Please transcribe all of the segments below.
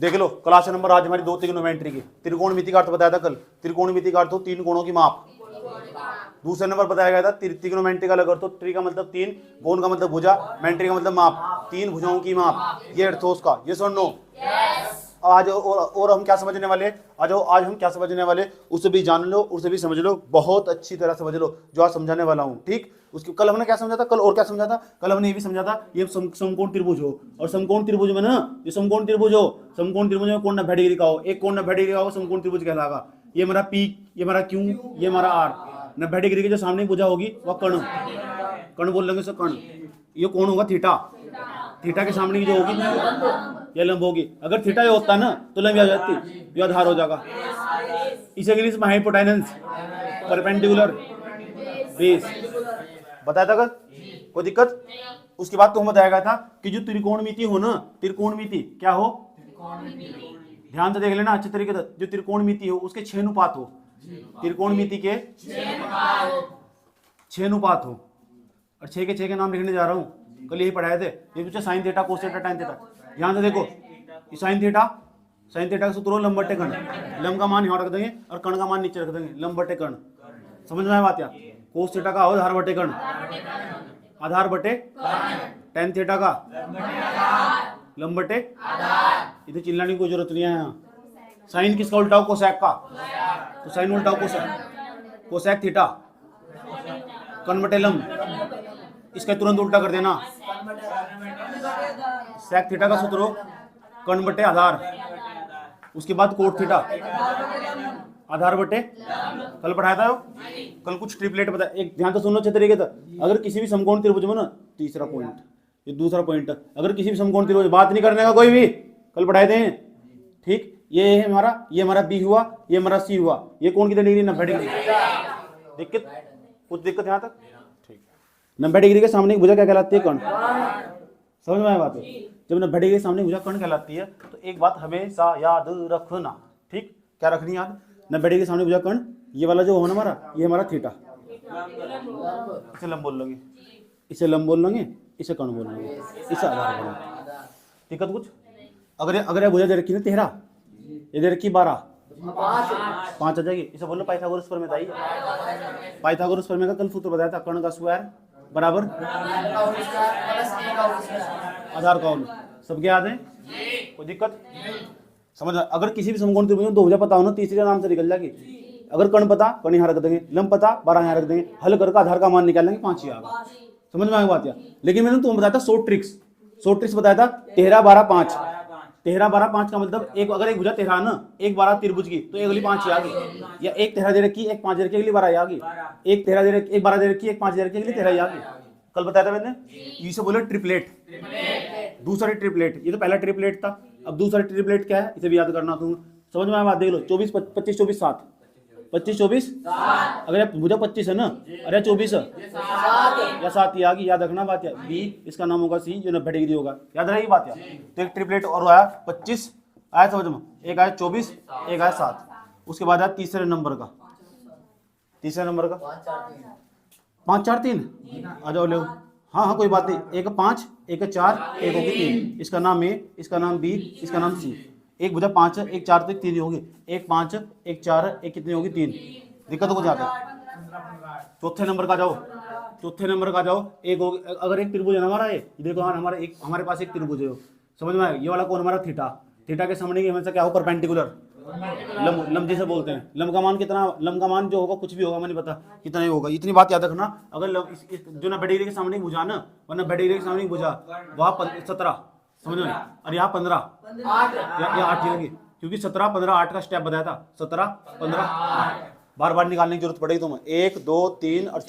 देख लो class number आज हमारी 2 त्रिकोणमिति की। त्रिकोणमिति का अर्थ बताया था कल। त्रिकोणमिति का अर्थ हो 3 कोणों की माप। दूसरे नंबर बताया गया था त्रिकोणमिति का अलग अर्थ हो, त्रि का मतलब 3, कोण का मतलब भुजा, मेंट्री का मतलब माप, 3 भुजाओं की माप। ये अर्थ हो उसका। यस और नो? आज और हम क्या समझने वाले, आज हम क्या समझने वाले, उसे भी जान लो, उसे भी समझ लो, बहुत अच्छी तरह समझ लो जो आज समझाने वाला हूँ। ठीक, उसके कल हमने क्या समझा था, कल और क्या समझा था, कल हमने ये भी समझा था ये समकोण त्रिभुज हो, और समकोण त्रिभुज में ना ये समकोण त्रिभुज हो, समकोण त्रिभुज में कोण 90 डिग्री का हो, एक कोण 90 डिग्री का हो, समकोण त्रिभुज कहलाएगा। ये हमारा पी, ये हमारा क्यू, ये हमारा आर। 90 डिग्री की जो सामने भुजा होगी वह कर्ण, कर्ण बोल लेंगे कर्ण। ये कौन होगा? थीटा। थीटा के सामने की जो होगी ये लंब होगी। अगर थीटा ये होता ना तो लंबी आ जाती, ये आधार हो जाएगा। इसे इंग्लिश में हाइपोटेनस, परपेंडिकुलर बेस बताया था कल, कोई दिक्कत? उसके बाद तो हम बताया गया था कि जो त्रिकोणमिति हो ना, त्रिकोणमिति क्या हो, ध्यान से देख लेना अच्छे तरीके से, जो त्रिकोणमिति हो उसके 6 अनुपात हो, त्रिकोणमिति के 6 अनुपात हो। और 6 के 6 के नाम लिखने जा रहा हूँ, कल यही पढ़ाए थे। ये पूछा sign theta, cos theta, tan theta. ध्यान से देखो, साइन थीटा का सूत्र हो लंब बटे कर्ण। लंब का मान यहाँ रख देंगे और कर्ण का मान नीचे रख देंगे, लंब बटे कर्ण। समझ में आया बात? या कोस थीटा का हो आधार बटे कर्ण, आधार बटे tan थीटा का लंब बटे, इधर चिल्लाने की कोई जरूरत नहीं है यहाँ। साइन किसका उल्टा हो? कोसेक का, तो साइन उल्टा हो कोसेक, कोसेक थीटा कर्ण बटे लंब, इसका तुरंत उल्टा कर देना। सेक थीटा का सूत्र हो कर्ण बटे आधार, उसके बाद कोट थीटा आधार बटे, कल पढ़ाया था कल कुछ ट्रिपलेट बताया। एक ध्यान से सुनो अच्छे तरीके से, अगर किसी भी समकोण त्रिभुज में ना, तीसरा पॉइंट, ये दूसरा पॉइंट, अगर किसी भी समकोण त्रिभुज, बात नहीं करने का कोई भी, कल पढ़ाए थे। ठीक, ये है हमारा, ये हमारा बी हुआ, ये हमारा सी हुआ, ये कोण कितनी डिग्री? 90 डिग्री। दिक्कत, कुछ दिक्कत यहाँ तक? 90 डिग्री के सामने की भुजा क्या कहलाती है? कर्ण। समझ में आया बात? जब 90 डिग्री के सामने भुजा कर्ण कहलाती है तो एक बात हमेशा याद रखना। ठीक, क्या रखनी याद? 90 डिग्री के सामने भुजा कर्ण, ये वाला जो होना हमारा, ये हमारा थीटा, इसे लंब बोल लेंगे, इसे लंब बोल लेंगे, इसे कर्ण बोल लेंगे, इसे आधार बोल लेंगे। दिक्कत कुछ? अगर ये भुजा दे रखी ना 13, ये दे रखी 12, 5 आ जाएगी, इसे बोलो पाइथागोरस प्रमेय था। पाइथागोरस प्रमेय का कल सूत्र बताया था, कर्ण का स्क्वायर बराबर आधार का होल। सबके याद है? कोई दिक्कत? समझ? अगर किसी भी समकोण त्रिभुज में 2 भुजा पता हो ना, तीसरे नाम से निकल जाएगी। अगर कर्ण पता, कर्ण यहाँ रख देंगे, लंब पता, 12 यहाँ रख देंगे, हल करके आधार का मान निकाल लेंगे, 5 ही आ गया। समझ में आ गई बात? या लेकिन मैंने तुम्हें बताया था 100 ट्रिक्स बताया था, 13 12 5। 13 12 5 का मतलब एक, अगर एक भुजा 13 ना, एक 12 त्रिभुज की, तो एक अगली 5 ही आ गई। या एक 13 दे रखी, एक 5 दे रखी, अगली 12 आ गई। एक 13 दे रखी, एक 12 दे रखी, एक 5 दे रखी, अगली 13 आ गई। कल बताया था मैंने, इसे बोले ट्रिपलेट, दूसरा ट्रिपलेट। ये तो पहला ट्रिपलेट था, अब दूसरा ट्रिपलेट क्या है इसे भी याद करना। तुम समझ में आया बात? देख लो, 24 25 24 7, 25 24 अगर भुजा 25 है ना, अरे 24 या 7 ही आ गई। याद रखना बात? या बी, इसका नाम होगा सी, जो 90 डिग्री होगा। याद रहेगी बात? या तो एक ट्रिपलेट और आया 25 आया, समझ में, एक आया 24, एक आया 7। उसके बाद आया तीसरे नंबर का 5 4 3 आ जाओ, ले। हाँ कोई बात नहीं, एक 5, एक 4, एक होगी 3। इसका नाम ए, इसका नाम बी, इसका नाम सी। एक भुजा 5 है, एक 4 तो 3 होगी, एक 5 एक 4 एक कितनी होगी? 3। दिक्कत हो जाता है। चौथे नंबर का जाओ, एक होगी, अगर एक त्रिभुज है हमारा, ये देखो हमारे पास एक त्रिभुज है, समझ में आया? ये वाला कौन हमारा? थीटा के सामने की हमेशा क्या हो? परपेंडिकुलर, लंब जिसे बोलते हैं। लंब का मान कितना? लंब का मान जो होगा कुछ भी होगा, मैंने पता कितना ही होगा। इतनी बात याद रखना। अगर जो 90 डिग्री के सामने भुजा ना, वरना 90 डिग्री के सामने भुजा, वहाँ 17, समझ में? और यहाँ 15 या 8 होगी, क्योंकि 17 15 8 का स्टेप बताया था। 17 15 8 बार बार निकालने की जरूरत पड़ेगी तुम्हें। 1 2 3 और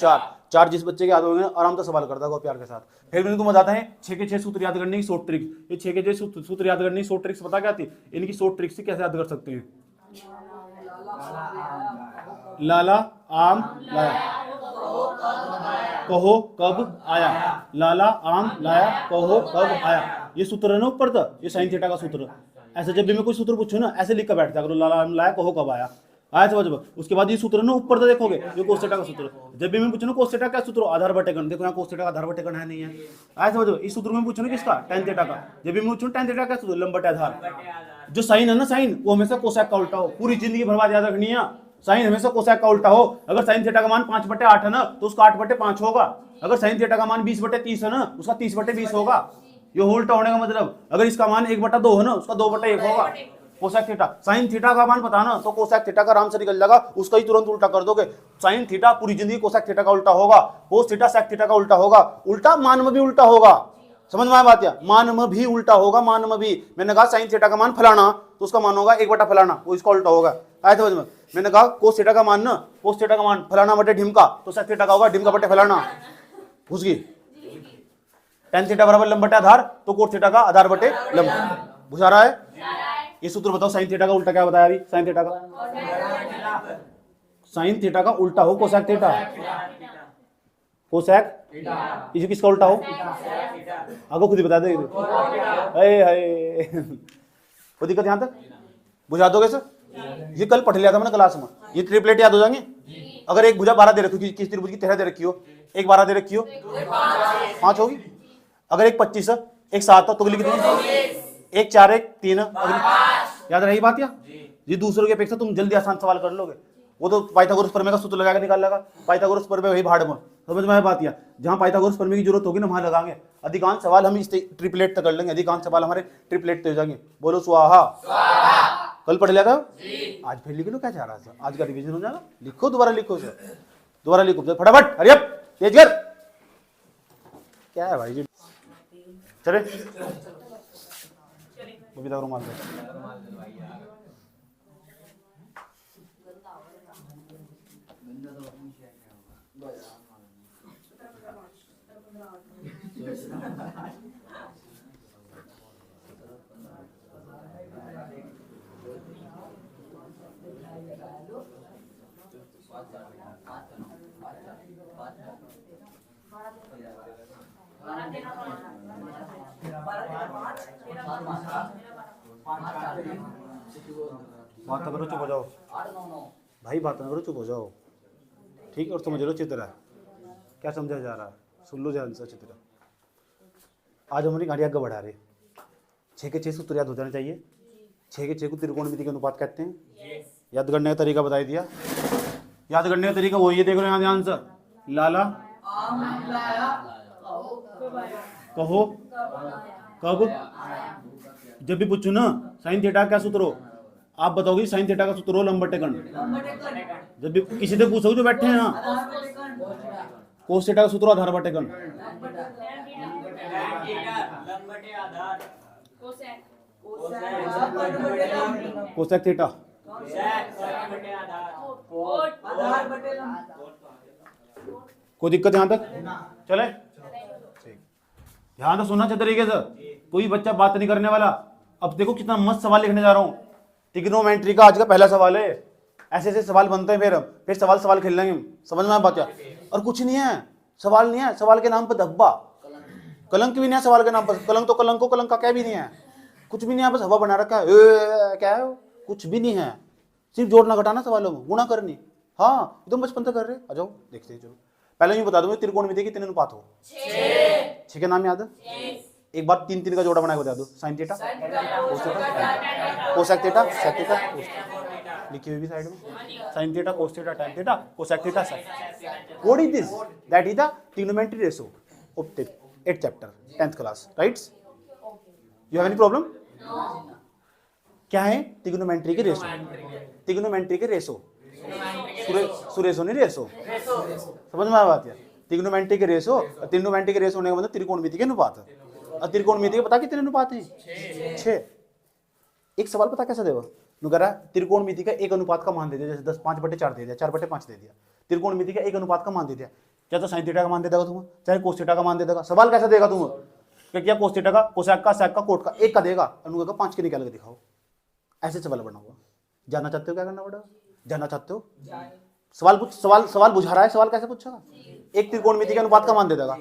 4 जिस बच्चे के याद होंगे आराम से सवाल करता है प्यार के साथ। फिर मैंने तुम्हें बताता है 6 के 6 सूत्र याद करने की 100 ट्रिक्स। ये 6 के 6 सूत्र याद करने की 100 ट्रिक्स पता क्या थी? इनकी 100 ट्रिक्स से कैसे याद कर सकते हैं? लाला आम लाया, कहो कब आया, लाला आम लाया, कहो कब आया। ये सूत्र है ना ऊपर था, ये साइन थीटा का सूत्र। ऐसे जब भी मैं कोई सूत्र पूछूं ना, ऐसे लिख कर बैठता करो, लाला आम लाया, कहो कब आया। आया समझ में। उसके बाद ये सूत्र ना ऊपर तो देखोगे, ये cos थीटा का सूत्र। जब भी मैं पूछूं ना cos थीटा क्या सूत्र, आधार बटे कर्ण, देखो यहाँ cos थीटा का आधार बटे कर्ण है नहीं है। आया समझ में। इस सूत्र में पूछूं ना किसका, tan थीटा का। जब भी मैं पूछूं tan थीटा क्या सूत्र, लंब बटे आधार। जो साइन है ना, साइन वो हमेशा कोसेक का उल्टा हो। पूरी जिंदगी बर्बाद याद रखनी है, साइन हमेशा कोसेक का उल्टा हो। अगर साइन थीटा का मान 5/8 है ना, तो उसका 8/5 होगा। अगर साइन थीटा का मान 20/30 है ना, उसका 30/20 होगा। ये उल्टा होने का मतलब, अगर इसका मान 1/2 है ना, उसका 2/1 होगा। कोसेक थीटा, साइन थीटा का मान पता ना, तो कोसेक थीटा का आराम से निकल जाएगा, उसका ही तुरंत उल्टा कर दोगे। साइन थीटा पूरी जिंदगी कोसेक थीटा का उल्टा होगा, कोस थीटा सेक थीटा का उल्टा होगा। उल्टा मान में भी उल्टा होगा, समझ में आया बात? या मान में भी उल्टा होगा, मान में भी। मैंने कहा साइन थीटा का मान फलाना, तो उसका मान होगा 1 बटा फलाना, वो इसका उल्टा होगा। आया समझ में। मैंने कहा कोस थीटा का मान ना, कोस थीटा का मान फलाना बटे ढिमका, तो सेक थीटा का होगा ढिमका बटे फलाना। घुस गई। tan थीटा बराबर लंब बटे आधार, तो कोस थीटा का आधार बटे लंब। बुझा रहा है? ये सूत्र बताओ, साइन थीटा का उल्टा क्या बताया अभी? साइन थीटा का, साइन थीटा का उल्टा हो कोसेक थीटा, कोसेक ये किसका उल्टा हो? आपको खुद ही बता दे। वो दिक्कत यहां तक बुझा दोगे सर? ये कल पढ़ लिया था मैंने क्लास में, ये ट्रिपलेट याद हो जाएंगे। अगर एक भुजा 12 दे रखी हो, किस त्रिभुज की 13 दे रखी हो, एक 12 दे रखी हो, 5 होगी। अगर एक 25 है, एक 7 हो, तो अगली कितनी? एक 4 एक 3, याद रही बात? या ये दूसरों की अपेक्षा तुम जल्दी आसान सवाल कर लोगे। वो तो पाइथागोरस प्रमेय का सूत्र लगा के निकाल लेगा। पाइथागोरस प्रमेय वही भाड़ में, समझ में बात? या जहां पाइथागोरस प्रमेय की जरूरत होगी ना, वहां लगाएंगे। अधिकांश सवाल हम इस ट्रिपलेट तक कर लेंगे, अधिकांश सवाल हमारे ट्रिपलेट तक हो जाएंगे। बोलो स्वाहा। कल पढ़ लिया था, आज फिर लिख लो। क्या चाह रहा है? आज का रिवीजन हो जाएगा। लिखो, दोबारा लिखो सर, दोबारा लिखो फटाफट, हरी अप, तेज कर। क्या है भाई जी? चले रुमाल दे। बात करो, चुप हो जाओ भाई, बात करो, चुप हो जाओ, ठीक। और समझ लो चित्र है, क्या समझा जा रहा है, सुन लो ध्यान से चित्र। आज हमारी गाड़ी आगे बढ़ा रहे, 6 के 6 सूत्र याद हो जाना चाहिए। 6 के 6 को त्रिकोणमिति के अनुपात कहते हैं। याद करने का तरीका बता दिया। याद करने का तरीका वो ये देख लो यहाँ ध्यान से। लाला कहो कब, जब भी पूछू ना साइन थीटा क्या सूत्र हो, आप बताओगे साइन थीटा का सूत्र हो लंब बटे कर्ण। जब भी किसी से पूछोगे जो बैठे हैं यहाँ, कोस थीटा का सूत्र आधार बटे कर्ण। कोसेक थीटा कोई दिक्कत यहां तक? चले ध्यान से सुनना अच्छे तरीके से, कोई बच्चा बात नहीं करने वाला। अब देखो कितना मस्त सवाल लिखने जा रहा हूं। ट्रिग्नोमेट्री का आज का पहला सवाल है। ऐसे ऐसे सवाल बनते हैं, फिर सवाल खेल लेंगे। समझ में आ बात? क्या और कुछ नहीं है, सवाल नहीं है, सवाल के नाम पर धब्बा, कलंक भी नहीं है सवाल के नाम पर। कलंक तो कलंक को कलंक का क्या भी नहीं है, कुछ भी नहीं है, बस हवा बना रखा है। क्या है? कुछ भी नहीं है, सिर्फ जोड़ना घटाना सवालों में, गुणा करनी। हाँ एकदम बचपन तक कर रहे। आ जाओ देखते हैं। चलो पहले यूं बता दूं त्रिकोणमिति के कितने अनुपात हो? 6 के नाम याद है? एक बार 3 का जोड़ा बना के बता दो। Sine theta, cosec theta, sec theta, लिखी हुई भी साइड में। Sine theta, cos theta, tan theta, cosec theta, sec. What is this? That is the trigonometry ratio of 8th chapter 10th class, rights? You have any problem? क्या है? Trigonometry के ratio. Trigonometry के ratio, सुरेशो नहीं ratio, समझ में आ बात? है ट्रिग्नोमेट्री के रेशो। ट्रिग्नोमेट्री के रेशो होने का मतलब त्रिकोणमिति के अनुपात है। और त्रिकोणमिति के पता कितने अनुपात हैं? 6। एक सवाल पता कैसे देगा? नुकरा त्रिकोणमिति का एक अनुपात का मान दे दिया, जैसे 10 5/4 दे दिया, 4/5 दे दिया। त्रिकोणमिति का एक अनुपात का मान दे दिया, क्या तो साइन थीटा का मान दे देगा तुम, चाहे कोस थीटा का मान दे देगा। सवाल कैसे देगा तुम? क्या कोस थीटा का, कोसेक का, सेक का, कोट का, एक का देगा, अनुगा का 5 के निकाल के दिखाओ। ऐसे सवाल बना हुआ। जानना चाहते हो क्या करना पड़ेगा? जानना चाहते हो? सवाल बुझा रहा है, सवाल कैसे पूछेगा? एक त्रिकोणमिति के अनुपात का मान दे देगा,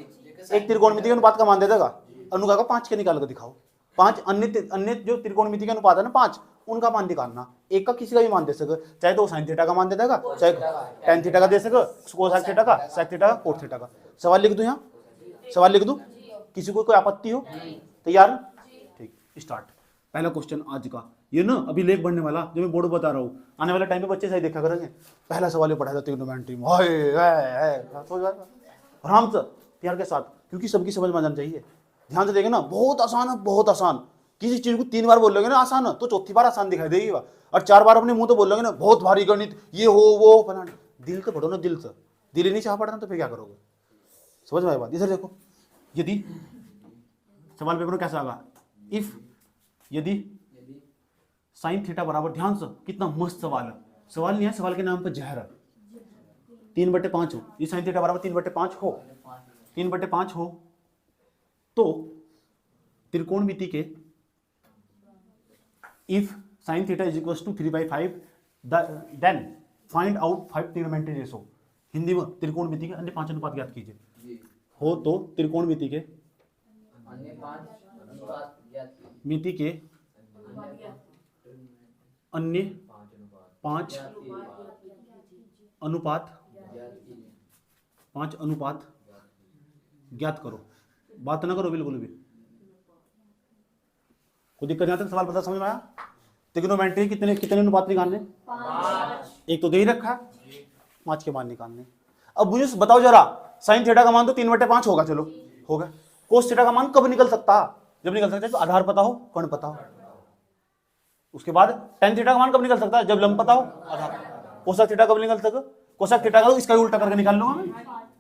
एक त्रिकोणमिति के अनुपात का मान दे देगा, अनुगा का 5 के निकाल कर दिखाओ। 5 अन्य जो त्रिकोणमिति के अनुपात है ना 5, उनका मान निकालना। एक का किसी का भी मान दे सके, चाहे तो साइन थीटा का मान दे देगा, चाहे टेन थीटा का दे सके, कोसेक थीटा का, सेक थीटा का, कोट थीटा का। सवाल लिख दूं यहाँ, सवाल लिख दूं, किसी को कोई आपत्ति हो? तैयार? ठीक, स्टार्ट। पहला क्वेश्चन आज का, ये ना अभी लेख बढ़ने वाला जो मैं बोर्ड बता रहा हूँ, आने वाले टाइम पे बच्चे सही देखा करेंगे। पहला सवाल ये पढ़ा जाता है ट्रिग्नोमेट्री में, आराम से प्यार के साथ, क्योंकि सबकी समझ में आ जानी चाहिए। ध्यान से देखें ना, बहुत आसान है, बहुत आसान। किसी चीज को 3 बार बोल लोगे ना आसान है, तो चौथी बार आसान दिखाई देगी। और 4 बार अपने मुंह तो बोल लोगे ना बहुत भारी गणित, ये हो वो बना, दिल से पढ़ो ना, दिल से। दिल ही नहीं चाह पढ़ना तो फिर क्या करोगे? समझ में आई बात? इधर देखो, यदि सवाल पेपर में कैसा आगा, इफ यदि साइन थीटा बराबर, ध्यान से, कितना मस्त सवाल है। सवाल नहीं है, सवाल के नाम पर जहर है। 3/5 हो, ये साइन थीटा बराबर 3/5 हो, 3/5 हो तो त्रिकोणमिति के if sine theta is equal to 3/5 then find out 5 trigonometry ratio. Hindi में त्रिकोणमिति के अन्य 5 अनुपात ज्ञात कीजिए। हो तो त्रिकोणमिति के मिति के अन्य 5 अनुपात ज्ञात करो। बात ना करो बिल्कुल भी, कोई दिक्कत नहीं आती। सवाल पता समझ में आया? त्रिग्नोमेट्री कितने कितने अनुपात निकालने? 5। एक तो दे ही रखा, 5 के मान निकालने। अब मुझे बताओ जरा, साइन थीटा का मान तो 3/5 होगा, चलो होगा। कोस थीटा का मान कब निकल सकता? जब निकल सकता है तो आधार पता हो, कर्ण पता हो। उसके बाद टेन थीटा का मान कब निकल सकता है? जब लंब पता हो, आधार। कोसेक थीटा कब निकल सकता? कोसेक थीटा का तो इसका ही उल्टा करके निकाल लूंगा मैं,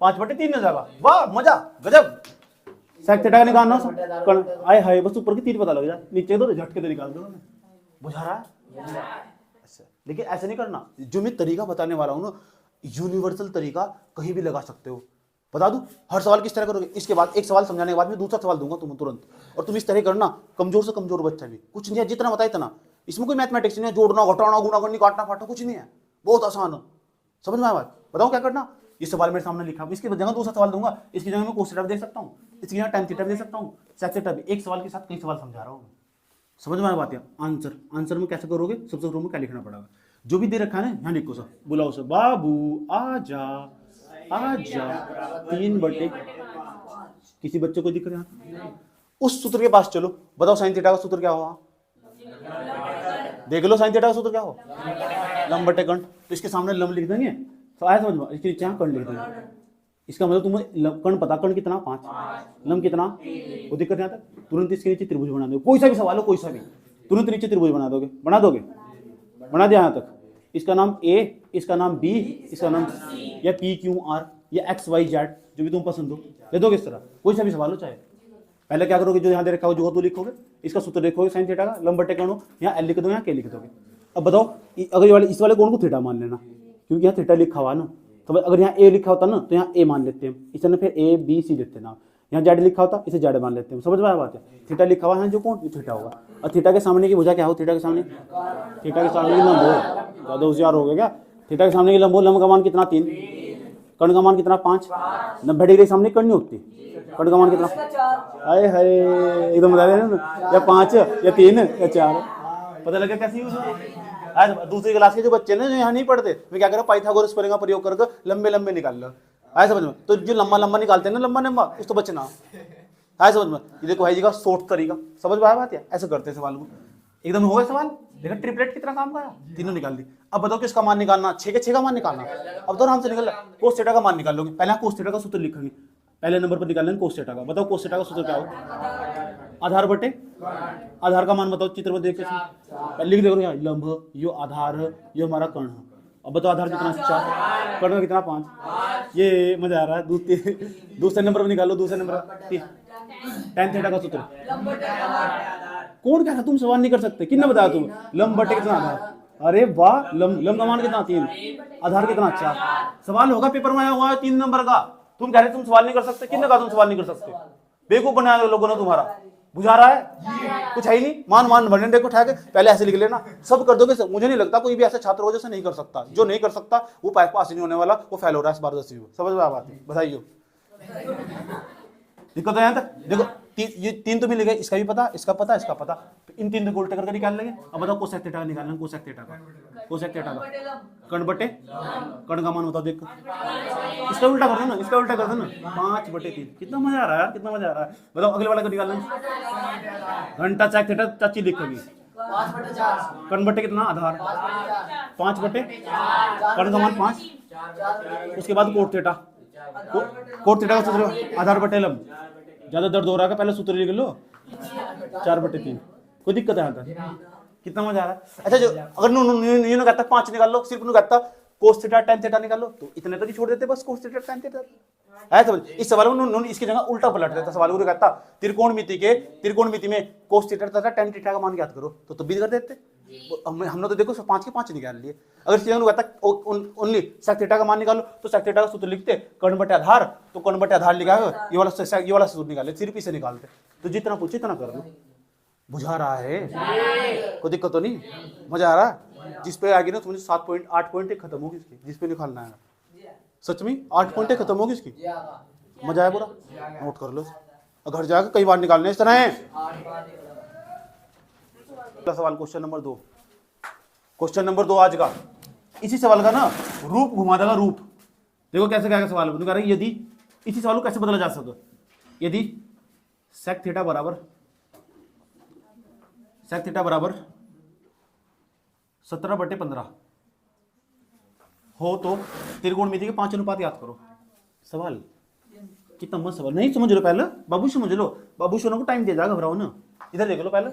5/3 हो जाएगा। वाह मजा, गजब। सेक थीटा का निकालना कर्ण, आए हाय, बस ऊपर की 3 पता लग जाए, नीचे तो झटके तो निकाल दूंगा मैं। बुझा रहा है? अच्छा, लेकिन ऐसे नहीं करना। जो मैं तरीका बताने वाला हूं ना, यूनिवर्सल तरीका, कहीं भी लगा सकते हो। बता दूं हर सवाल किस तरह करोगे? इसके बाद एक सवाल समझाने के बाद मैं दूसरा सवाल दूंगा तुम तुरंत, और तुम इस तरह करना। कमजोर से कमजोर बच्चा भी, कुछ नहीं है, जितना बताए इतना। इसमें कोई मैथमेटिक्स नहीं है, जोड़ना घटाना गुणा करनी काटना फाटना कुछ नहीं है, बहुत आसान है। समझ में आया बात? बताओ क्या करना। ये सवाल मेरे सामने लिखा, इसकी जगह दूसरा सवाल दूंगा, इसकी जगह मैं कोस थीटा भी दे सकता हूँ, इसकी जगह टेन थीटा भी दे सकता हूँ, सेक थीटा भी। एक सवाल के साथ कई सवाल समझा रहा हूँ। समझ में आया बात? आंसर, आंसर में कैसे करोगे? सबसे शुरू में क्या लिखना पड़ेगा? जो भी दे रखा है ना, यहाँ लिखो सर, बुलाओ सर, बाबू आजा आजा, 3/, किसी बच्चे को दिख रहा है? उस सूत्र के पास चलो, बताओ साइन थीटा का सूत्र क्या हुआ? देख लो साइन थीटा का सूत्र क्या हो, लंब बटे कर्ण। तो इसके सामने लंब लिख देंगे, तो आया समझ में? इसके नीचे कर्ण लिख देंगे। इसका मतलब तुम्हें कर्ण पता, कर्ण कितना? 5, लंब कितना? वो दिक्कत नहीं आता, तुरंत इसके नीचे त्रिभुज बना दोगे। कोई सा भी सवाल हो, कोई सा भी, तुरंत नीचे त्रिभुज बना दोगे। बना दोगे? बना दिया यहाँ तक। इसका नाम ए, इसका नाम बी, इसका नाम सी, या पी क्यू आर, या एक्स वाई जेड, जो भी तुम पसंद हो दे दोगे। इस तरह कोई सा भी सवाल हो चाहे। पहले क्या करोगे, जो यहाँ दे रखा हो जो तो लिखोगे, इसका सूत्र देखोगे साइन थीटा का, लंब बटे कर्ण हो, यहाँ एल लिख दो, यहाँ के लिख दोगे। अब बताओ, अगर ये वाले इस वाले कोण को थीटा मान लेना, क्योंकि यहाँ थीटा लिखा हुआ ना, तो अगर यहाँ ए लिखा होता ना तो यहाँ ए मान लेते हैं, इस तरह फिर ए बी सी लेते ना। यहाँ जेड लिखा होता, इसे जेड मान लेते हैं। समझ में आया बात है? थीटा लिखा हुआ है जो कोण, ये थीटा होगा। और थीटा के सामने की भुजा क्या हो? थीटा के सामने, थीटा के सामने की लंब हो। ज़्यादा होशियार हो गया क्या? थीटा के सामने की लंब हो, लंब का मान कितना? 3, कर्ण का मान कितना? 5। 90 डिग्री के सामने कर्ण नहीं होती, कर्ण का मान कितना? अरे हाय, एकदम बता रहे ना, या 5 या 3 या 4। पता लगा कैसे यूज हो? आज दूसरी क्लास के जो बच्चे ना, जो यहाँ नहीं पढ़ते, वे क्या करें, पाइथागोरस प्रमेय का प्रयोग करके लंबे लंबे निकाल लो। आया समझ में? तो जो लंबा लंबा निकालते हैं ना, लंबा लंबा, उस तो बचना। आया समझ में? ये देखो भाई जी का शॉर्ट तरीका, समझ में आया बात? ऐसे करते हैं सवाल को, एकदम हो गया सवाल। देखा ट्रिपलेट कितना काम का, तीनों निकाल दी। अब बताओ किसका मान निकालना? 6 के 6 का मान निकालना। अब तो आराम से निकल रहा है। कोस थीटा का मान निकाल लोगे। पहले कोस थीटा का सूत्र लिखेंगे, पहले नंबर पर निकाल लेंगे कोस थीटा का। बताओ कोस थीटा का सूत्र क्या हो? आधार बटे, आधार का मान बताओ, चित्र में देख के लिख देखो यहाँ, लंब, यो आधार, यो हमारा कर्ण है। अब बताओ आधार कितना? 4, कर्ण कितना? 5। ये मजा आ रहा है। दूसरे नंबर पर निकालो, दूसरे नंबर टेन थीटा का सूत्र। कौन कह रहा तुम सवाल नहीं कर सकते? किसने बताया तुम? लंब बटे कितना? आधार। अरे वाह, लंब का मान कितना? 3, आधार कितना? 4। सवाल होगा पेपर में आया हुआ है 3 नंबर का। तुम कह रहे तुम सवाल नहीं कर सकते? किसने कहा तुम सवाल नहीं कर सकते? बेवकूफ बनाया लोगों ने तुम्हारा। बुझा रहा है? कुछ है ही नहीं। मान भरने देखो उठा के, पहले ऐसे लिख लेना, सब कर दोगे सब। मुझे नहीं लगता कोई भी ऐसा छात्र हो जैसे नहीं कर सकता। जो नहीं कर सकता वो पास नहीं होने वाला, वो फेल हो रहा है इस बार 10वीं में। समझ में आ बात है? बताइए, दिक्कत है यहाँ तक? देखो ये 3 तो मिलेगा, इसका भी पता, इसका पता, इसका पता, तो इन 3 को उल्टा करके निकाल लेंगे। अब बताओ कोसेक थीटा निकालना है, कोसेक थीटा का, कोसेक थीटा का कर्ण बटे कर्ण का मान बताओ, देखो इसका उल्टा कर दो ना, इसका उल्टा कर दो ना, 5/3। कितना मजा आ रहा है यार, कितना मजा आ रहा है। बताओ अगले वाला को निकालना है, घंटा सेक थीटा चाची लिखोगी, कर्ण बटे कितना आधार, 5/, कर्ण का मान 5, उसके बाद कोट थीटा, कोट थीटा का सूत्र आधार बटे लंब। ज्यादा दर्द हो रहा है पहले सूत्र लिख लो, 4/3। कोई दिक्कत है यहाँ तक, कितना मजा आ रहा है। अच्छा जो अगर न्यू कहता 5 निकाल लो, सिर्फ न्यू कहता कोस थीटा tan थीटा निकाल लो, तो इतने तक ही छोड़ देते बस, कोस थीटा tan थीटा है। समझ, इस सवाल में इसकी जगह उल्टा पलट देता सवाल, वो कहता त्रिकोणमिति में कोस थीटा तथा tan थीटा का मान ज्ञात करो, तो भी कर देते। हमने तो देखो 5 के 5 निकाल लिए। अगर इसी जगह कहता ओनली सेक थीटा का मान निकालो, तो सेक थीटा का सूत्र लिखते कर्ण बटे आधार, तो कर्ण बटे आधार लिखा है, ये वाला सूत्र निकाले, सिर्फ इसे निकालते। तो जितना पूछे इतना कर लो। बुझा रहा है, कोई दिक्कत तो नहीं, मजा आ रहा है। जिस पे आगे ना तुम्हें 8 पॉइंट खत्म होगी इसकी, जिस पे निकालना है सच में 8 पॉइंट खत्म होगी इसकी। मजा आया पूरा, नोट कर लो, घर जाकर कई बार निकालने इस तरह है। सवाल क्वेश्चन नंबर 2, क्वेश्चन नंबर 2 आज का, इसी सवाल का ना रूप घुमा देगा, रूप देखो कैसे क्या सवाल बता रहे। यदि इसी सवाल को कैसे बदला जा सकता, यदि सेक थीटा बराबर 17/15 हो तो त्रिकोणमिति के 5 अनुपात याद करो। सवाल कितना मस्त सवाल, नहीं समझ लो पहले बाबू समझ लो, बाबू सोना को टाइम दे जाएगा, घबराओ ना। इधर देख लो पहले,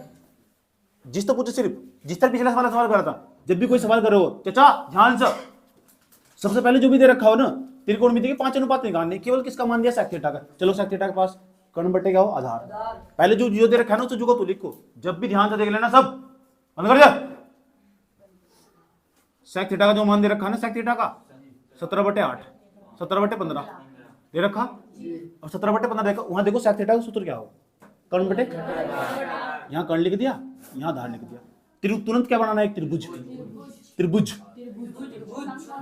जिस तो पूछो सिर्फ जिस तरह पिछला सवाल करा था, जब भी कोई सवाल करे हो चाचा ध्यान से, सबसे पहले जो भी दे रखा हो ना त्रिकोणमिति के 5 अनुपात निकालने, केवल किसका मान दिया सेक थीटा का। चलो सेक थीटा के पास कर्ण बटे क्या हो आधार, पहले जो दे रखा है ना तो लिखो, जब भी ध्यान से देख लेना, सब बंद कर दिया। सेक थीटा का जो मान दे रखा है ना, सेक थीटा का 17/8, 17/15 दे रखा, और 17/15 देखो, वहां देखो सेक थीटा का सूत्र क्या हो, कर्ण बटे, यहाँ कर्ण लिख दिया, यहाँ आधार लिख दिया। तुरंत क्या बनाना है, एक त्रिभुज, त्रिभुज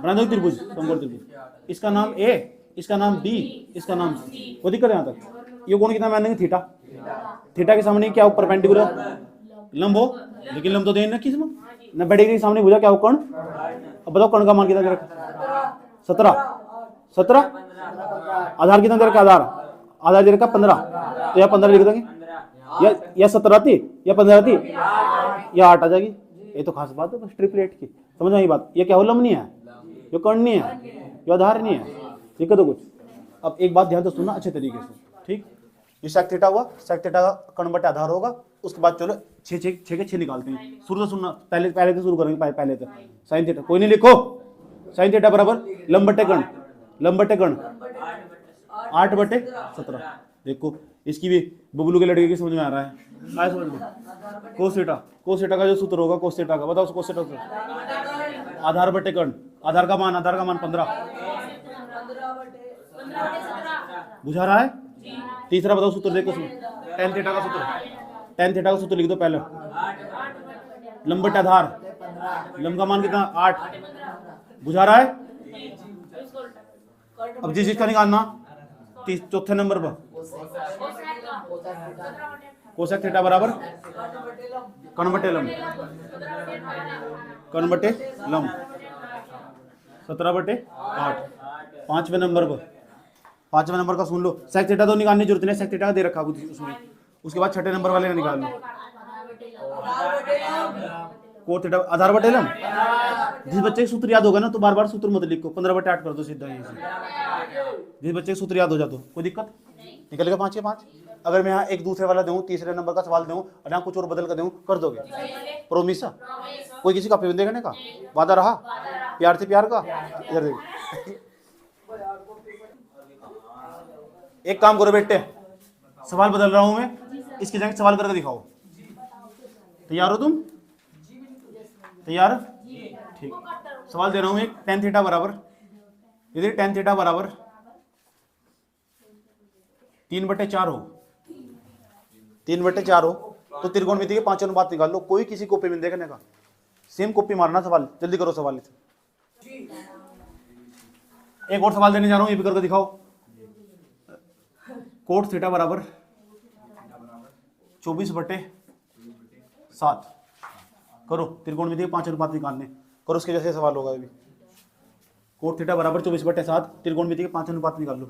बना दो, त्रिभुज, समकोण त्रिभुज, इसका नाम ए, इसका नाम बी, इसका नाम सी। कोई दिक्कत है यहाँ तक। ये कोण कितना मानेंगे, थीटा, थीटा के सामने क्या हो, परपेंडिकुलर लंब हो, लेकिन लंब तो देना किसमें 90 डिग्री के सामने भुजा क्या हो, कर्ण। अब बताओ कर्ण का मान कितना दे रखा, 17, आधार कितना दे रखा, आधार दे रखा 15, तो या 15 लिख देंगे, या 17 आती, या 15 आती, या 8 आ जाएगी। ये तो खास बात है बस ट्रिपलेट की, समझ में आई बात। ये क्या हो, लंब नहीं है, ये कर्ण नहीं है, ये आधार नहीं है, दिक्कत है कुछ। अब एक बात ध्यान से सुनना अच्छे तरीके से, ठीक। ये सेक थीटा हुआ, सेक थीटा का कर्ण बटे आधार होगा, उसके बाद चलो 6 के 6 निकालते हैं। शुरू से सुनना, पहले से शुरू करेंगे, पहले तो साइन थीटा, कोई नहीं लिखो, साइन थीटा बराबर लंब बटे कर्ण, 8/17। देखो इसकी भी बबलू के लड़के की समझ में आ रहा है, आया समझ में। कोस थीटा का जो सूत्र होगा कोस थीटा का, बताओ कोस थीटा का आधार बटे कर्ण, आधार का मान 15, बुझा रहा है। तीसरा बताओ सूत्र, देखो उसमें tan थीटा का सूत्र, tan थीटा का सूत्र लिख दो पहले, लंब बटे आधार, लंब का मान कितना 8, बुझा रहा है। अब जिस चीज का निकालना, चौथे नंबर पर कोसेक थीटा बराबर कर्ण बटे लंब, 17/8। 5वें नंबर का सुन लो, सेक थीटा तो निकालने की जरूरत नहीं, सेक थीटा का दे रखा उसमें। उसके बाद 6ठे नंबर वाले का निकाल लो, कोट थीटा आधार बटे लंब। जिस बच्चे के सूत्र याद होगा ना तो बार बार सूत्र मत लिखो, 15/8 कर दो सीधा यहीं से। जिस बच्चे के सूत्र याद हो जाता, कोई दिक्कत निकलेगा 5 के 5। अगर मैं यहाँ एक दूसरे वाला दूं, तीसरे नंबर का सवाल दूं और यहाँ कुछ और बदल कर दूं, कर दोगे प्रोमिस? कोई किसी का पेमेंट देने का वादा रहा, प्यार से प्यार का। इधर देखो, एक काम करो बेटे, सवाल बदल रहा हूं मैं, इसकी जगह सवाल करके दिखाओ। तैयार हो तुम? तैयार? ठीक, सवाल दे रहा हूं एक, tan थीटा बराबर, यदि tan थीटा बराबर 3/4 हो, 3/4 हो तो त्रिकोणमिति के 5 अनुपात निकाल लो। कोई किसी कॉपी में देखने का, सेम कॉपी मारना सवाल, जल्दी करो सवाल। एक और सवाल देने जा रहा हूं, ये भी करके दिखाओ। कोट थीटा बराबर 24/7 करो। त्रिकोणमिति के 5 अनुपात निकालने, करो उसके जैसे सवाल होगा अभी। कोट थीटा बराबर 24/7, त्रिकोणमिति के 5 अनुपात निकाल लो।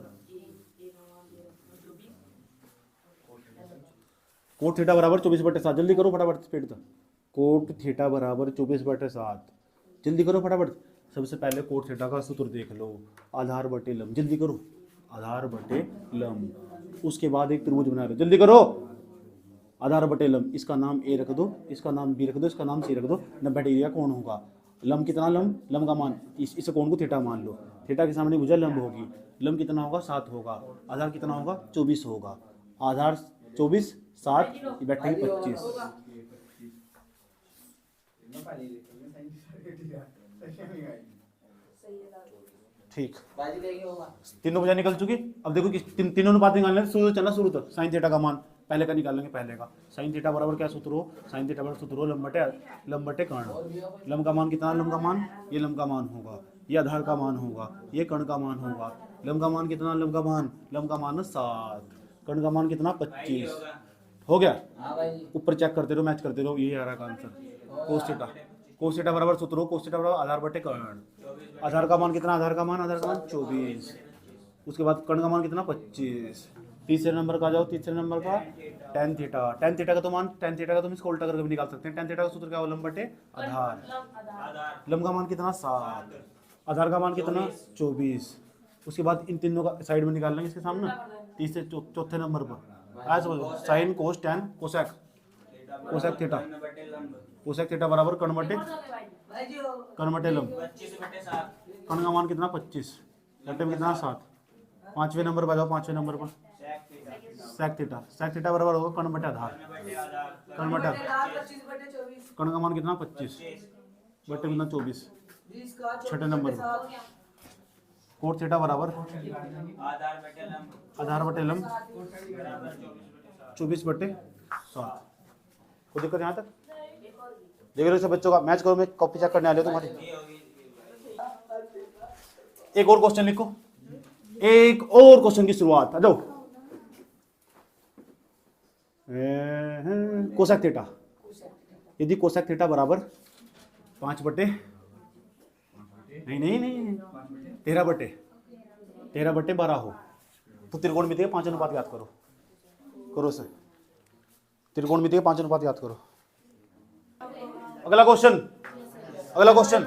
कोट थीटा बराबर 24/7, जल्दी करो फटाफट स्पीड तक। कोट थीटा बराबर 24/7, जल्दी करो फटाफट। सबसे पहले कोट थीटा का सूत्र देख लो, आधार बटे लंब, जल्दी करो, आधार बटे लंब। उसके बाद एक त्रिभुज बना लो, जल्दी करो, आधार बटे लंब। इसका नाम ए रख दो, इसका नाम बी रख दो, इसका नाम सी रख दो। 90 डिग्री का कोण होगा। लंब कितना, लंब का मान, इस कोण को थीटा मान लो। थीटा के सामने भुजा लंब होगी, लंब कितना होगा 7 होगा। आधार कितना होगा 24 होगा। आधार 24, 7 बैठेगी 25। ठीक, तीनों भुजा निकल चुकी। अब देखो कि तीनों अनुपात निकालने शुरू चलना शुरू तक। साइन थीटा का मान पहले का निकाल लेंगे, पहले का। साइन थीटा बराबर क्या सूत्र हो, साइन थीटा बराबर सूत्र हो लंब बटे कर्ण। लंब का मान कितना, लंब का मान, ये लंब का मान होगा, ये आधार का मान होगा, ये कर्ण का मान होगा। लंब का मान कितना, लंब का मान 7, कर्ण का मान कितना 25 हो गया। ऊपर चेक करते रहो, मैच करते रहो, यही आ रहा है answer. Cos theta, cos theta बराबर सूत्र हो, कोस थीटा बराबर आधार बटे कर्ण। आधार का मान कितना, आधार का मान 24। उसके बाद कर्ण का मान कितना 25। तीसरे नंबर का जाओ, तीसरे नंबर का tan थीटा। tan थीटा का तो मान, tan थीटा का तुम इसको उल्टा करके भी निकाल सकते हैं। tan थीटा का सूत्र क्या हो, लंब बटे आधार। लंब का मान कितना 7, आधार का मान कितना 24। उसके बाद इन तीनों का साइड में निकाल लेंगे इसके सामने। तीसरे चौथे नंबर पर आज बोलो sine cos tan cosec, cosec theta, cosec theta बराबर कर्ण बटे लंब। कर्ण का मान कितना 25 बटे कितना 7। पांचवें नंबर पर जाओ, पांचवें नंबर पर सेक थीटा, सेक थीटा बराबर होगा कर्ण बटे आधार, कर्ण बटे कर्ण का मान कितना 25 बटे कितना 24। छठे नंबर पर कोट थीटा बराबर आधार बटे लंब 24/7। कोई दिक्कत यहाँ तक? देख लो सब बच्चों का मैच करो, मैं कॉपी चेक करने आ रहा तुम्हारी। एक और क्वेश्चन लिखो, एक और क्वेश्चन की शुरुआत। आ जाओ, कोसेक थीटा। यदि कोसेक थीटा बराबर 5/, नहीं 13/12 हो तो त्रिकोणमिति के 5 अनुपात याद करो। करो सर, त्रिकोणमिति के 5 अनुपात याद करो। अगला क्वेश्चन, अगला क्वेश्चन।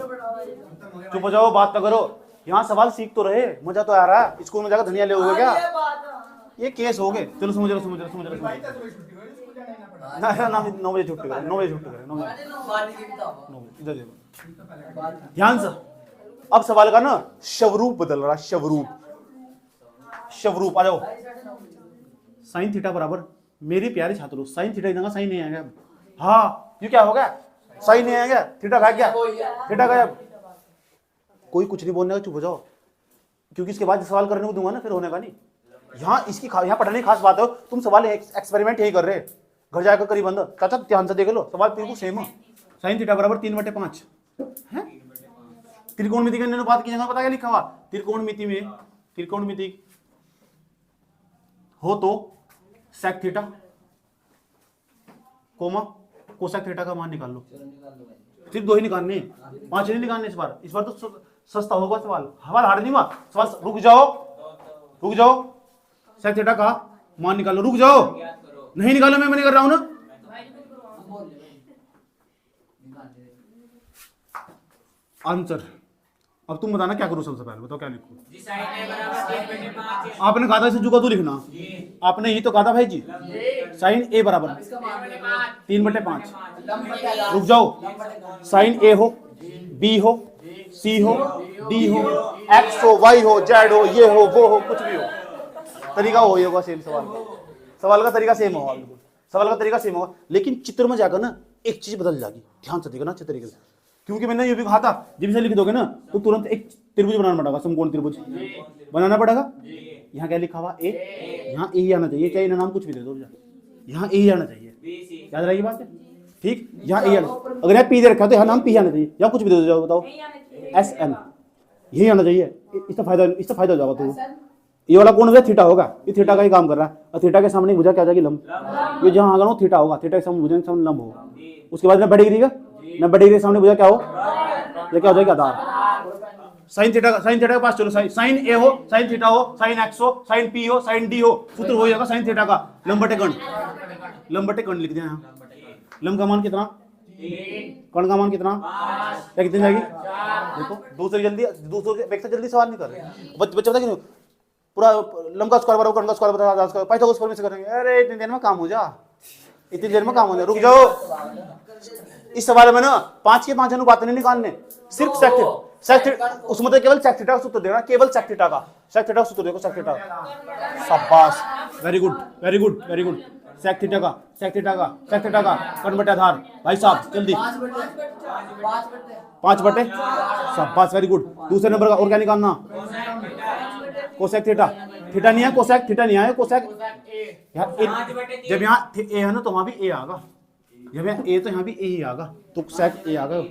चुप हो जाओ, बात ना करो। यहाँ सवाल सीख तो रहे, मजा तो आ रहा है। स्कूल में जाकर धनिया ले होगा क्या? ये केस हो गए। चलो समझ रहे, समझ रहे, समझ रहे, ना 9 बजे छुट्टी करें, 9 बजे छुट्टी करें, 9 बजे। इधर देखो ध्यान से। अब सवाल का ना शवरूप बदल रहा, शवरूप, शवरूप। आ जाओ, साइन थीटा बराबर, मेरी प्यारे छात्रों, साइन थीटा इधर का साइन नहीं आएगा। हाँ, ये क्या हो गया, साइन नहीं आएगा, थीटा भाग गया, थीटा गायब। कोई कुछ नहीं बोलने का, चुप हो जाओ, क्योंकि इसके बाद सवाल करने को दूंगा ना, फिर होने का नहीं। यहाँ इसकी यहाँ पढ़ने की खास बात है, तुम सवाल एक्सपेरिमेंट यही कर रहे, घर जाकर करीब बंद। चाचा ध्यान से देख लो, सवाल बिल्कुल सेम है। साइन थीटा बराबर 3/5 है। त्रिकोणमिति के अनुपात की जगह पता क्या लिखा हुआ, त्रिकोणमिति में, त्रिकोणमिति हो तो sec theta comma cosec theta का मान निकाल लो। सिर्फ 2 ही निकालने, 5 नहीं निकालने। इस बार तो सस्ता होगा सवाल, हवा हार नहीं हुआ सवाल। रुक जाओ, रुक जाओ, सेक थीटा का मान निकालो। रुक जाओ, नहीं निकालो, मैं कर रहा हूं ना। आंसर अब तुम बताना क्या करूं। सबसे पहले बताओ क्या लिखूं। आपने कहा था इसे जुगा तू लिखना, आपने ही तो कहा था भाई जी। साइन ए बराबर 3/5। रुक जाओ, साइन ए हो, बी हो, सी हो, डी हो, एक्स हो, वाई हो, जेड हो, ये हो, वो हो, कुछ भी हो, तरीका वही होगा सेम। सवाल का तरीका सेम होगा, सवाल का तरीका सेम होगा, लेकिन चित्र में जाकर ना एक चीज बदल जाएगी। ध्यान से देखो ना अच्छे तरीके से, क्योंकि मैंने ये भी कहा था जब इसे लिख दोगे ना तो तुरंत एक त्रिभुज बनाना पड़ेगा, समकोण त्रिभुज बनाना पड़ेगा। यहाँ क्या लिखा हुआ ए, यहाँ ए ही आना चाहिए, चाहे नाम कुछ भी दे दो, यहाँ ए ही आना चाहिए। याद रहेगी बात है, ठीक। यहाँ ए आना, अगर यहाँ पी दे रखा है तो यहाँ नाम पी आना चाहिए, या कुछ भी दे दो, बताओ SN यही आना चाहिए। इससे फायदा हो जाएगा। तो ये वाला कोण थीटा होगा, ये थीटा का ही काम कर रहा है, और थीटा के सामने भुजा क्या जाएगी, लंब। ये जहां आगा थीटा होगा, थीटा के सामने भुजा के सामने लंब होगा। उसके बाद 90 डिग्री का, 90 डिग्री के सामने भुजा क्या हो, ये क्या हो जाएगी, आधार। साइन थीटा के पास चलो, साइन ए हो, साइन थीटा हो, साइन एक्स हो, साइन पी हो, साइन डी हो, सूत्र हो जाएगा साइन थीटा का, लंब बटे कर्ण। लंब बटे कर्ण लिख दिया यहाँ। लंब का मान कितना, कर्ण का मान कितना, क्या कितनी जाएगी, देखो दूसरे जल्दी सवाल नहीं कर रहे बच्चे, पता क्यों, पूरा लंब का स्क्वायर बराबर कर्ण का स्क्वायर बराबर आधार स्क्वायर, पाइथागोरस फॉर्मूले से करेंगे। अरे इतनी देर में काम हो जा, इतनी देर में काम हो जा, रुक जाओ। इस सवाल में ना 5 के 5 अनुपात नहीं निकालने, सिर्फ सेक उसमें तो केवल सेक थीटा का सूत्र देना, केवल सेक थीटा का, सेक थीटा का सूत्र देखो, सेक थीटा। शाबाश, very good very good very good. Sec theta का, सेक थीटा का, सेक थीटा का, कर्ण बटे आधार। भाई साहब जल्दी, 5 बटे, शाबाश वेरी गुड। दूसरे नंबर का और क्या निकालना, कोसेक थीटा, थीटा नहीं है, कोसेक थीटा नहीं है, कोसेक जब यहाँ ए है ना तो वहां भी ए आगा, जब यहाँ ए तो यहाँ भी ए ही आगा, तो सेक ए आगा।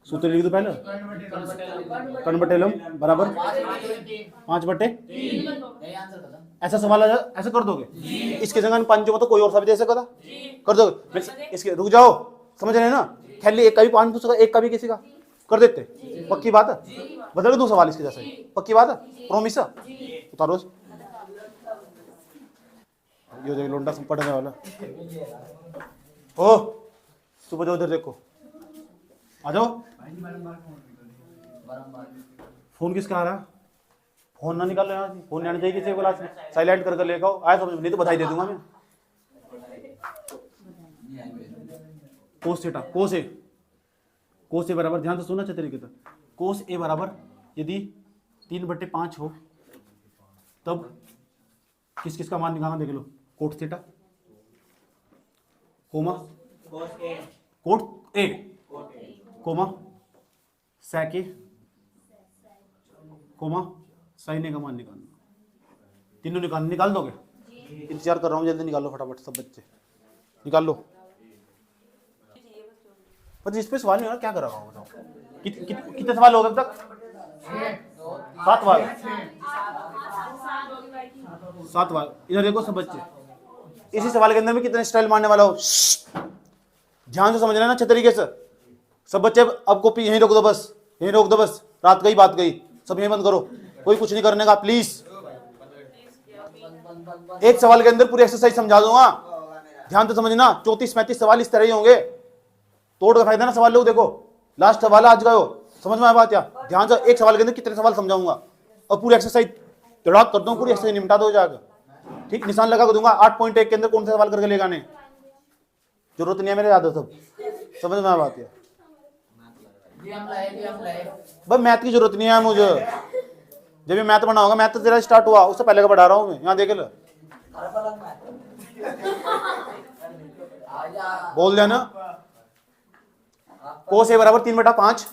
सूत्र लिख दो पहले, कर्ण बटे लंब बराबर 5 बटे, ऐसा सवाल आ जाए, ऐसा कर दोगे। इसके जगह 5 में तो कोई और सा भी दे सकता था, कर दोगे। इसके रुक जाओ, समझ रहे ना, खाली एक का भी 5 पूछ सकता, एक का भी किसी का कर देते, पक्की बात है। बदल दो सवाल इसके जैसा, पक्की बात है, प्रॉमिस है। उतारो ये जो लोंडा पढ़ने वाला, ओ सुबह जाओ उधर देखो, आ जाओ। फोन किसका आ रहा है, फोन ना निकालो यहाँ, फोन नहीं आना चाहिए किसी क्लास में, साइलेंट करके लेकर आओ, आए समझ, नहीं तो बधाई दे दूंगा मैं। कोस थीटा, कोस ए बराबर, ध्यान से सुनना अच्छे तरीके से, कोस ए बराबर यदि 3/5 हो तब किस किस का मान निकालना देख लो, cot theta comma cot A comma sec A comma sine A का मान निकालना, तीनों निकाल दोगे। इंतजार कर रहा हूँ, जल्दी निकालो फटाफट सब बच्चे निकाल लो। पर इस पे सवाल नहीं हो रहा, क्या कर रहा हूँ बताओ, कितने सवाल हो गए अब तक, 7 सवाल, 7 सवाल। इधर देखो सब बच्चे, इसी सवाल के अंदर में कितने स्टाइल मारने वाला हो, ध्यान से समझना ना अच्छे तरीके से सब बच्चे। अब कॉपी यहीं रोक दो बस, यहीं रोक दो बस, रात गई बात गई, सब यहीं बंद करो, कोई कुछ नहीं करने का प्लीज। एक सवाल के अंदर पूरी एक्सरसाइज समझा दूंगा, ध्यान से समझना। 34-35 सवाल इस तरह ही होंगे, तोड़ का फायदा ना सवाल लोग, देखो लास्ट सवाल आज गए हो, समझ में आया बात, या ध्यान से एक सवाल के अंदर कितने सवाल समझाऊंगा, और पूरी एक्सरसाइज तड़ाक कर दूं, पूरी एक्सरसाइज निपटा दो जाकर, ठीक, निशान लगा दूंगा। 8.1 के अंदर कौन सा सवाल करके लेगा, नहीं जरूरत नहीं है मेरे, याद हो सब, समझ में आया बात, है बस मैथ की जरूरत नहीं है मुझे, जब ये मैथ बना होगा, मैथ तो तेरा स्टार्ट हुआ उससे पहले का बढ़ा रहा हूं मैं, यहाँ देख लो, बोल देना। कोस ए बराबर 3/5,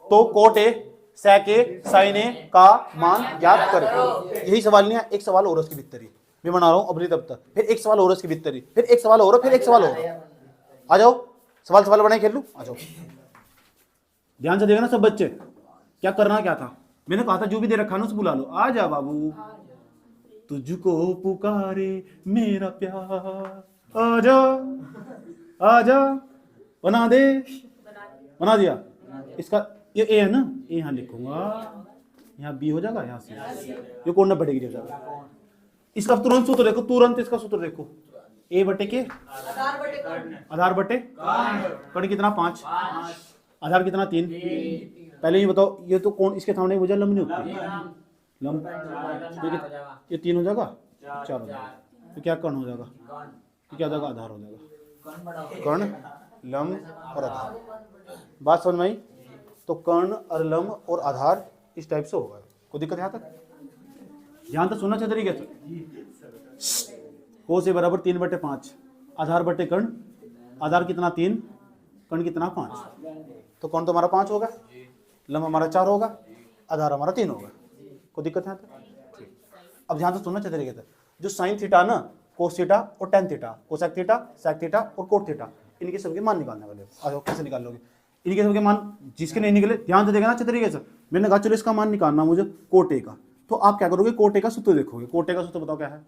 तो cot A sec A sign A का मान ज्ञात करें। यही सवाल नहीं है, एक सवाल और उसकी भीतरी मैं बना रहा हूं अभी तब तक, फिर एक सवाल और उसकी भीतरी, फिर एक सवाल और, फिर एक सवाल और। आ जाओ, सवाल बनाए खेल लूं, आ जाओ। ध्यान से देखना सब बच्चे, क्या करना क्या था, मैंने कहा था जो भी दे रखा ना उसे बुला लो, आ जा बाबू, तुझको पुकारे मेरा प्यार, आजा आजा, बना दे, बना दिया। इसका ये ए है ना, ए यहाँ लिखूंगा, यहाँ बी हो जाएगा, यहाँ से ये कौन ना बढ़ेगी जाएगा। इसका तुरंत सूत्र देखो, तुरंत इसका सूत्र देखो, ए बटे के आधार बटे कर्ण कितना 5, आधार कितना 3। पहले ये बताओ, ये तो कौन इसके सामने मुझे लंब नहीं होती, लंब ये 3 हो जाएगा, 4 हो जाएगा, तो क्या कर्ण हो जाएगा, तो क्या हो जाएगा, आधार हो जाएगा, कर्ण लंब और आधार। बात समझ में आई, तो कर्ण और लंब और आधार इस टाइप से होगा, कोई दिक्कत यहाँ तक, ध्यान तो सुनना चाहिए तरीके से। कोस ए बराबर 3/5, आधार बटे कर्ण, आधार कितना 3, कर्ण कितना 5, तो कर्ण तो हमारा 5 होगा, लंब हमारा 4 होगा, आधार हमारा 3 होगा, कोई दिक्कत यहाँ तक। अब ध्यान से सुनना चाहिए तरीके से, जो साइन थीटा ना, कोस थीटा और tan theta, cosec theta, sec theta और कोट थीटा, इनके सबके मान निकालने वाले। आ जाओ, कैसे निकाल लोगे, इनके सबके मान जिसके नहीं निकले ध्यान से देखना अच्छे तरीके से। मैंने कहा चलो इसका मान निकालना मुझे कोट ए का, तो आप क्या करोगे, कोट ए का सूत्र देखोगे। कोट ए का सूत्र बताओ क्या है?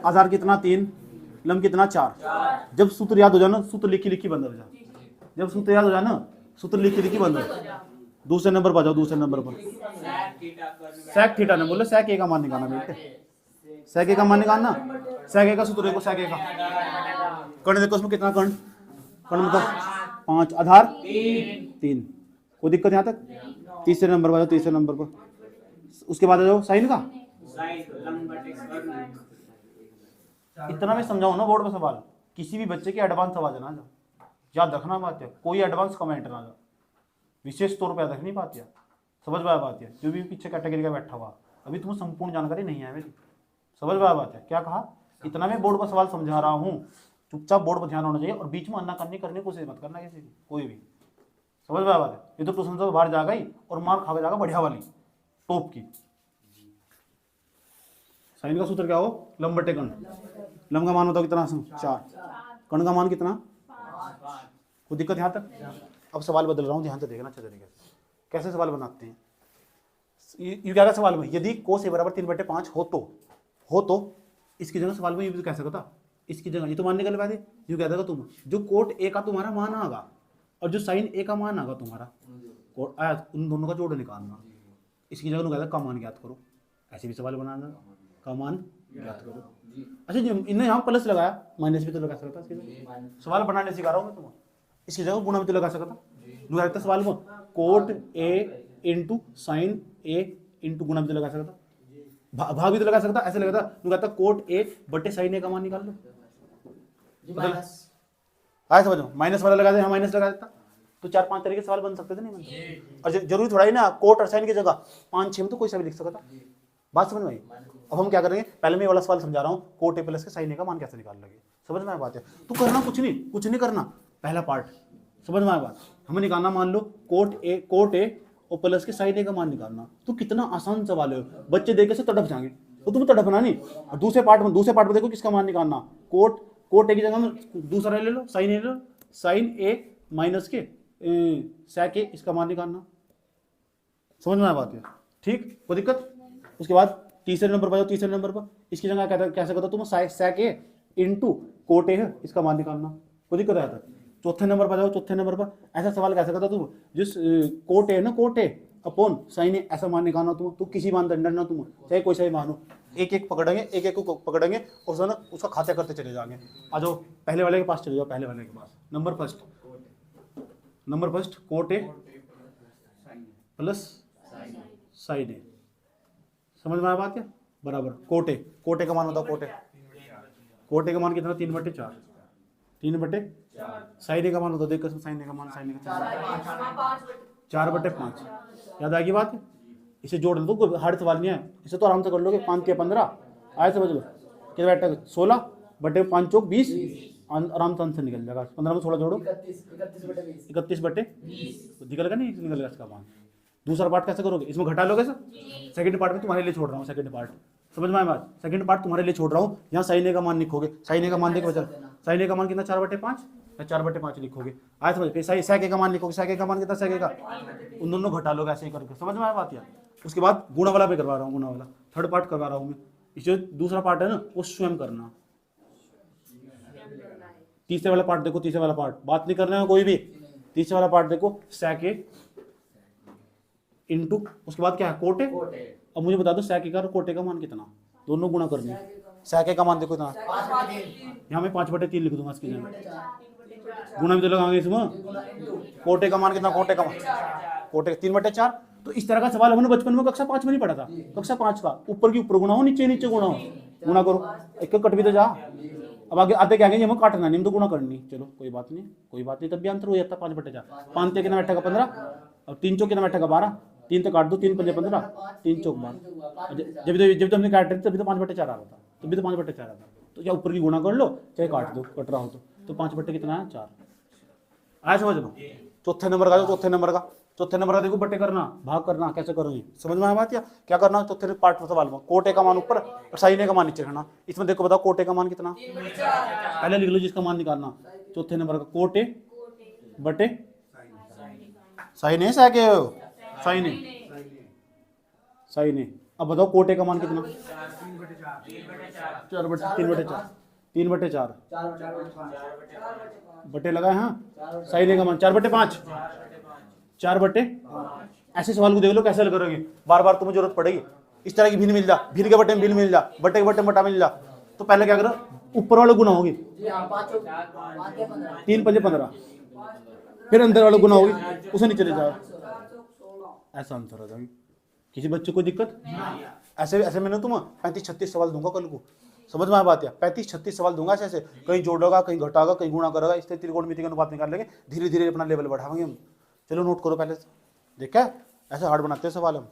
आधार कितना 3, लंब कितना 4। जब सूत्र याद हो जाए ना, सूत्र लिखी लिखी बंद हो जाए। जब सूत्र याद हो जाए ना, सूत्र लिखी लिखी बंद हो जाए। दूसरे नंबर पर जाओ, दूसरे नंबर पर sec थीटा ने बोले sec ए का मान निकालना बेटे, sec ए का मान निकालना। sec ए का सूत्र देखो, sec ए का कर्ण देखो, उसमें कितना कर्ण, कर्ण मतलब 5, आधार 3। कोई दिक्कत यहाँ तक? तीसरे नंबर पर जाओ, तीसरे नंबर पर, उसके बाद आ जाओ साइन का। इतना मैं समझाऊं ना बोर्ड में सवाल, किसी भी बच्चे के एडवांस सवाल ना जा, याद रखना बात है, कोई एडवांस कमेंट ना जा, विशेष तौर पर याद रखनी बात है। समझ में आया बात है? जो भी पीछे कैटेगरी का बैठा हुआ, अभी तुम्हें संपूर्ण जानकारी नहीं है मेरी। समझ में आया बात है? क्या कहा? इतना मैं बोर्ड पर सवाल समझा रहा हूँ, चुपचाप बोर्ड पर ध्यान होना चाहिए और बीच में अन्ना करने की कोशिश मत करना किसी की, कोई भी। समझ में आया बात है? ये तो ट्यूशन से बाहर जा गई और मार खा जाएगा बढ़िया वाली टॉप की। साइन का सूत्र क्या हो? लंब बटे कर्ण। लंब का मान बताओ कितना? 4। कर्ण का मान कितना? 5। कोई दिक्कत यहाँ तक? अब सवाल बदल रहा हूँ, ध्यान से देखना अच्छे तरीके से कैसे सवाल बनाते हैं। ये क्या सवाल में, यदि कोस ए बराबर 3/5 हो तो इसकी जगह सवाल में ये भी कह सकता था, इसकी जगह ये तो मान निकल पाते, यूँ कह देगा तुम, जो कोट ए का तुम्हारा मान आगा और जो साइन ए का मान आगा तुम्हारा, उन दोनों का जोड़ निकालना। इसकी जगह कहता का मान ज्ञात करो, ऐसे भी सवाल बनाना, का मान ज्ञात करो। अच्छा इन्हें यहाँ प्लस लगाया, माइनस भी तो लगा सकता, सवाल बनाने सिखा रहा हूँ मैं तुम्हें। इसकी जगह गुणा भी तो लगा सकता, सवाल को cot A into sine A into गुणा भी तो लगा सकता, भाग भी तो लगा सकता। ऐसे लगा था कोट ए बटे साइन ए का मान निकाल लो, आया समझो, माइनस वाला लगा दे, हाँ माइनस लगा देता, तो 4-5 तरीके सवाल बन सकते थे नहीं बनते। और जरूरी थोड़ा ही ना कोट और साइन की जगह 5-6 में तो कोई सा भी लिख सकता। बात समझ में आई? अब हम क्या करेंगे, पहले मैं ये वाला सवाल समझा रहा हूँ, कोट ए प्लस के साइन ए का मान कैसे निकाल लगे। समझ में आया बात है? तो करना कुछ नहीं करना, पहला पार्ट समझ में आया बात। हमें निकालना, मान लो कोट ए और प्लस के साइन ए का मान निकालना, तो कितना आसान सवाल है, बच्चे देखे से तड़प जाएंगे, तो तुम तड़पना नहीं। और दूसरे पार्ट में देखो किसका मान निकालना, कोट ए की जगह में दूसरा ले लो, साइन ए ले लो, साइन ए माइनस के sec ए, इसका मान निकालना। समझ में आया बात है? ठीक, कोई दिक्कत? उसके बाद तीसरे नंबर पर जाओ, तीसरे नंबर पर इसकी जगह कैसे कहता तुम, sec A into cot A है, इसका मान निकालना। कोई दिक्कत आया था? चौथे नंबर पर जाओ, चौथे नंबर पर ऐसा सवाल कैसे करता तुम, जिस कोट ए ना, कोट ए अपॉन साइन ए, ऐसा मान निकालना तुम। तो किसी मान डरना तुम, चाहे कोई सा ही मानो, एक एक पकड़ेंगे, एक एक को पकड़ेंगे और उसका खाते करते चले जाएंगे। आ जाओ पहले वाले के पास चले जाओ, पहले वाले के पास। Number first cot A plus sine A, समझ में आया बात क्या? बराबर कोट ए का मान बताओ, कोट ए का मान कितना? 3/4। 3/4। साइन ए का मान होता, देख साइन ए का मान, साइन ए का 4/5। याद आएगी बात? इसे जोड़ दो, कोई हार्ड सवाल नहीं है, इसे तो आराम से कर लोगे। 5 या 15 आए, समझ लो कितना बैठा, 16/5 चौक 20, आराम से आंसर निकल जाएगा। 15 में 16 जोड़ो, 31/20 निकलेगा, नहीं निकलेगा इसका मान। दूसरा पार्ट कैसे करोगे, इसमें घटा लोगे सर। सेकंड पार्ट में तुम्हारे लिए छोड़ रहा हूँ, सेकंड पार्ट समझ में आया बात? सेकंड पार्ट तुम्हारे लिए छोड़ रहा हूँ। यहाँ साइन ए का मान लिखोगे, साइन ए का मान देखो बच्चा, साइन ए का मान कितना? 4/5 या 4/5 लिखोगे, आया समझ? फिर sec ए का मान लिखोगे, sec ए का मान कितना? sec ए का, उन दोनों घटा लोगे ऐसे ही करके। समझ में आया बात? यार उसके बाद गुणा वाला भी करवा रहा हूँ, गुणा वाला थर्ड पार्ट करवा रहा हूँ मैं। इसे दूसरा पार्ट है ना, वो स्वयं करना। तीसरे वाला पार्ट देखो, तीसरे वाला पार्ट बात नहीं करना है कोई भी। तीसरे वाला पार्ट देखो, sec ए इंटू उसके बाद क्या है, कोट ए। अब मुझे बता दो sec ए का और कोट ए का मान कितना, दोनों गुणा करनी। sec ए का मान देखो इतना, यहाँ मैं 5/3 लिख दूंगा इसकी जगह, गुणा भी तो लगाएंगे इसमें। कोट ए का मान कितना, कोट ए 3/4। तो इस तरह का सवाल हमने बचपन में कक्षा 5 में नहीं पढ़ा था। कक्षा 5 का ऊपर की ऊपर गुणा हो, नीचे नीचे गुणा हो, गुणा करो, एक कट भी तो जा। अब आगे आते क्या हमें काटना नहीं, हम तो गुणा करनी। चलो कोई बात नहीं, तब भी अंतर हो जाता। 5/4, 5 कितना बैठेगा 15, और 3 चौक कितना बैठेगा 12, 3 तो काट दो, 3 5 15, 3 चौक 12। जब तो हमने काट रहे थे तभी तो 5/4 आ रहा था, तभी तो 5/4 आ रहा था। तो या ऊपर की गुणा कर लो, चाहे काट दो, कट रहा हो तो 5/4 कितना है 4। आया समझ लो? चौथे नंबर का, चौथे नंबर का देखो, बट्टे करना, भाग करना, कैसे करोगे? समझ में आया बात? या क्या करना, चौथे पार्ट में सवाल में कोट ए का मान ऊपर और साइन ए का मान नीचे रखना। इसमें देखो बताओ कोट ए का मान कितना, पहले लिख लो जिसका मान निकालना। चौथे नंबर का कोट ए बटे साइन है, साइन है, साइन है, साइन है। अब बताओ कोटे का मान कितना? 4 बटे 3/4, 3/4 बटे लगाए। हाँ, साइन है का मान 4/5, 4/5। ऐसे सवाल को देख लो कैसे हल करोगे, बार बार तुम्हें जरूरत पड़ेगी। इस तरह की भिन्न मिल जा, भिन्न के बटे में भिन्न मिल जा, बटे के बटे में बटा मिल जा, तो पहले क्या करो, ऊपर वाले गुना होगी 3 5 15, फिर अंदर वाले गुना होगी, उसे नीचे ले जाओ, ऐसा आंसर हो जाएगा। किसी बच्चे को दिक्कत? ऐसे ऐसे मैंने तुम 35 36 सवाल दूंगा कल को, समझ में आ बात है? 35 36 सवाल दूंगा ऐसे, कहीं जोड़ेगा, कहीं घटागा, कहीं गुणा करेगा, इससे त्रिकोणमिति का अनुपात निकाल लेंगे, धीरे धीरे अपना लेवल बढ़ाएंगे हम। चलो नोट करो पहले से, देखा ऐसे हार्ड बनाते हैं सवाल हम।